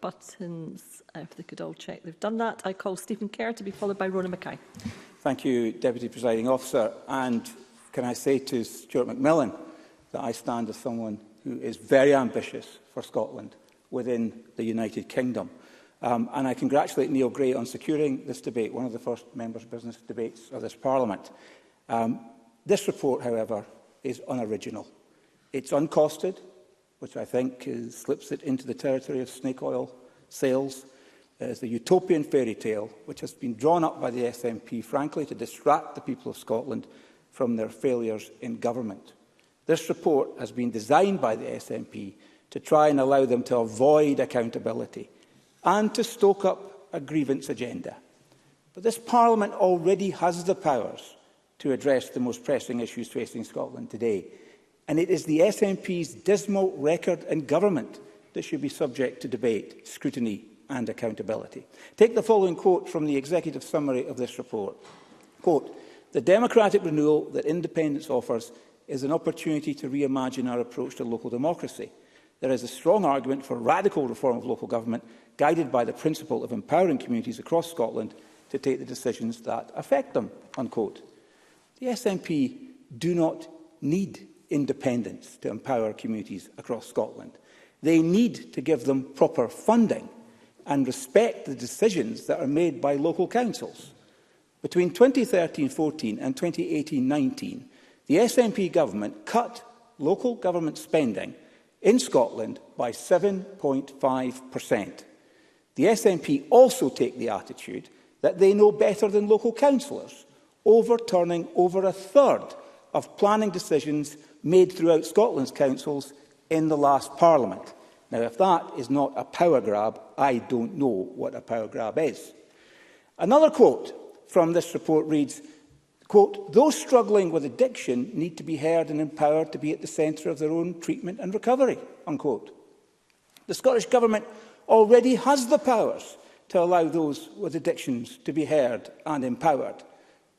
buttons. If they could all check they've done that. I call Stephen Kerr to be followed by Rona Mackay. Thank you, Deputy Presiding Officer. And can I say to Stuart McMillan that I stand as someone who is very ambitious for Scotland within the United Kingdom. And I congratulate Neil Gray on securing this debate, one of the first members' business debates of this Parliament. This report, however, is unoriginal. It's uncosted, which I think slips it into the territory of snake oil sales. It's a utopian fairy tale which has been drawn up by the SNP, frankly, to distract the people of Scotland from their failures in government. This report has been designed by the SNP to try and allow them to avoid accountability and to stoke up a grievance agenda. But this Parliament already has the powers to address the most pressing issues facing Scotland today. And it is the SNP's dismal record in government that should be subject to debate, scrutiny and accountability. Take the following quote from the executive summary of this report. Quote, "The democratic renewal that independence offers is an opportunity to reimagine our approach to local democracy. There is a strong argument for radical reform of local government, guided by the principle of empowering communities across Scotland to take the decisions that affect them." Unquote. The SNP do not need independence to empower communities across Scotland. They need to give them proper funding and respect the decisions that are made by local councils. Between 2013-14 and 2018-19, the SNP government cut local government spending in Scotland by 7.5%. The SNP also take the attitude that they know better than local councillors, overturning over a third of planning decisions made throughout Scotland's councils in the last Parliament. Now, if that is not a power grab, I don't know what a power grab is. Another quote from this report reads, quote, "Those struggling with addiction need to be heard and empowered to be at the centre of their own treatment and recovery." Unquote. The Scottish Government already has the powers to allow those with addictions to be heard and empowered.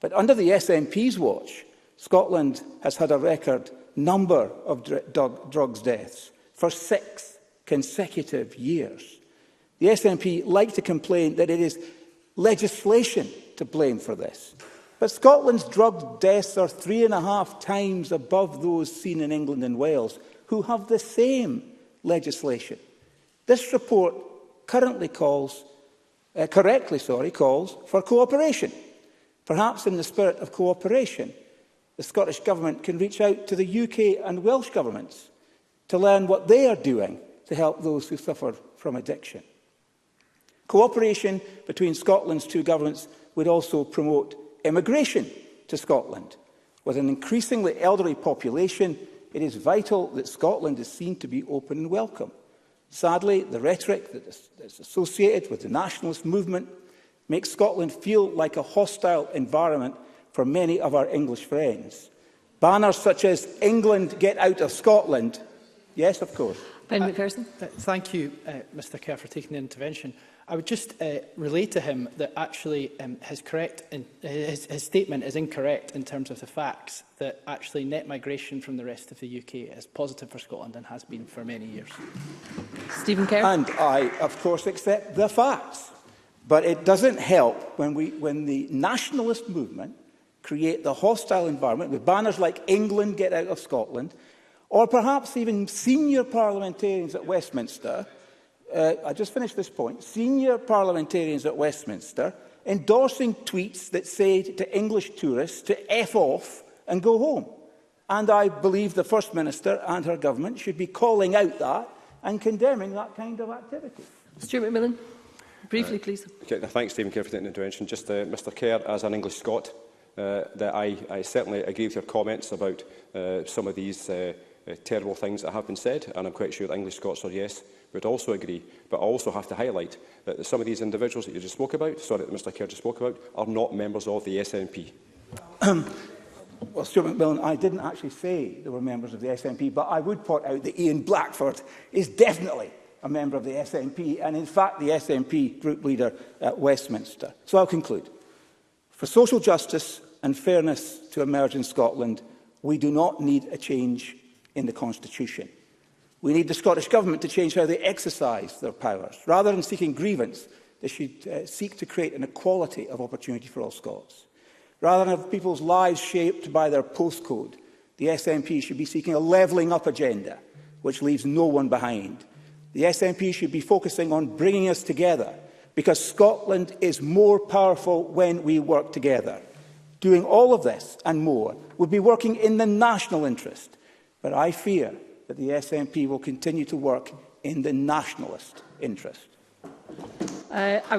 But under the SNP's watch, Scotland has had a record number of drugs deaths for 6 consecutive years. The SNP like to complain that it is legislation to blame for this. But Scotland's drug deaths are 3.5 times above those seen in England and Wales, who have the same legislation. This report correctly calls for cooperation. Perhaps in the spirit of cooperation, the Scottish Government can reach out to the UK and Welsh governments to learn what they are doing to help those who suffer from addiction. Cooperation between Scotland's two governments would also promote immigration to Scotland. With an increasingly elderly population, it is vital that Scotland is seen to be open and welcome. Sadly, the rhetoric that is associated with the nationalist movement makes Scotland feel like a hostile environment for many of our English friends. Banners such as "England, get out of Scotland." Yes, of course. Ben McPherson. Thank you, Mr Kerr, for taking the intervention. I would just relate to him that actually his statement is incorrect in terms of the facts, that actually net migration from the rest of the UK is positive for Scotland and has been for many years. Stephen Kerr. And I, of course, accept the facts. But it doesn't help when the nationalist movement create the hostile environment with banners like "England, get out of Scotland," or perhaps even senior parliamentarians at Westminster, I just finished this point, senior parliamentarians at Westminster endorsing tweets that say to English tourists to F off and go home. And I believe the First Minister and her government should be calling out that and condemning that kind of activity. Stuart McMillan. Briefly, please. Okay, thanks, Stephen Kerr, for taking the intervention. Just Mr Kerr, as an English Scot, that I certainly agree with your comments about some of these terrible things that have been said, and I'm quite sure that English Scots would also agree. But I also have to highlight that some of these individuals that you just spoke about, that Mr Kerr just spoke about, are not members of the SNP. Well, Stuart McMillan, I didn't actually say they were members of the SNP, but I would point out that Ian Blackford is definitely a member of the SNP, and in fact the SNP group leader at Westminster. So I'll conclude. For social justice and fairness to emerge in Scotland, we do not need a change in the Constitution. We need the Scottish Government to change how they exercise their powers. Rather than seeking grievance, they should seek to create an equality of opportunity for all Scots. Rather than have people's lives shaped by their postcode, the SNP should be seeking a levelling up agenda, which leaves no one behind. The SNP should be focusing on bringing us together, because Scotland is more powerful when we work together. Doing all of this and more would be working in the national interest, but I fear that the SNP will continue to work in the nationalist interest. I